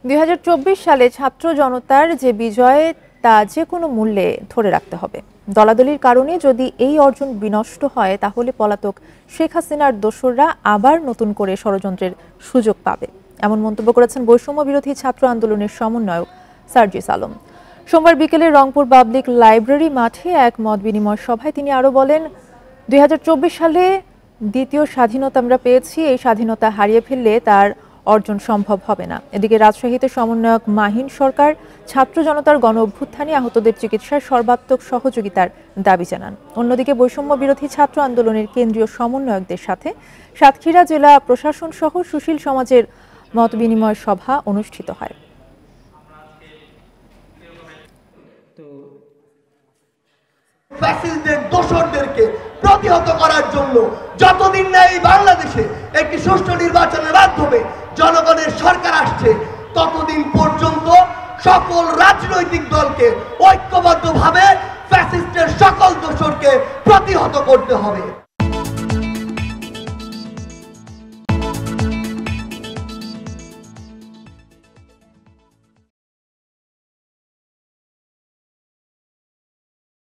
২০২৪ সালে ছাত্র জনতার যে বিজয় তা যে কোনো মূল্যে ধরে রাখতে হবে। দলাদলির কারণে যদি এই অর্জন বিনষ্ট হয় তাহলে পলাতক শেখ হাসিনার দোসররা আবার নতুন করে ষড়যন্ত্রের সুযোগ পাবে, এমন মন্তব্য করেছেন বৈষম্য বিরোধী ছাত্র আন্দোলনের সমন্বয়ক সার্জিস আলম। সোমবার বিকেলে রংপুর পাবলিক লাইব্রেরি মাঠে এক মত বিনিময় সভায় তিনি আরও বলেন, ২০২৪ সালে দ্বিতীয় স্বাধীনতা আমরা পেয়েছি, এই স্বাধীনতা হারিয়ে ফেললে তার অর্জন সম্ভব হবে না। এদিকে রাজশাহীতে সমন্বয়ক মাহিন সরকার ছাত্র জনতার গণ অভ্যুত্থানে আহতদের চিকিৎসার সর্বাত্মক সহযোগিতার দাবি জানান। অন্যদিকে বৈষম্য বিরোধী ছাত্র আন্দোলনের কেন্দ্রীয় সমন্বয়কদের সাথে সাতক্ষীরা জেলা প্রশাসন সহ সুশীল সমাজের মত বিনিময় সভা অনুষ্ঠিত হয়। ফ্যাসিস্টদের দোসরদেরকে প্রতিহত করার জন্য যতদিন না এই বাংলাদেশে একটি সুষ্ঠু নির্বাচনের মাধ্যমে জনগণের সরকার আসছে, ততদিন পর্যন্ত সকল রাজনৈতিক দলকে ঐক্যবদ্ধভাবে ফ্যাসিস্টের সকল দোসরকে প্রতিহত করতে হবে।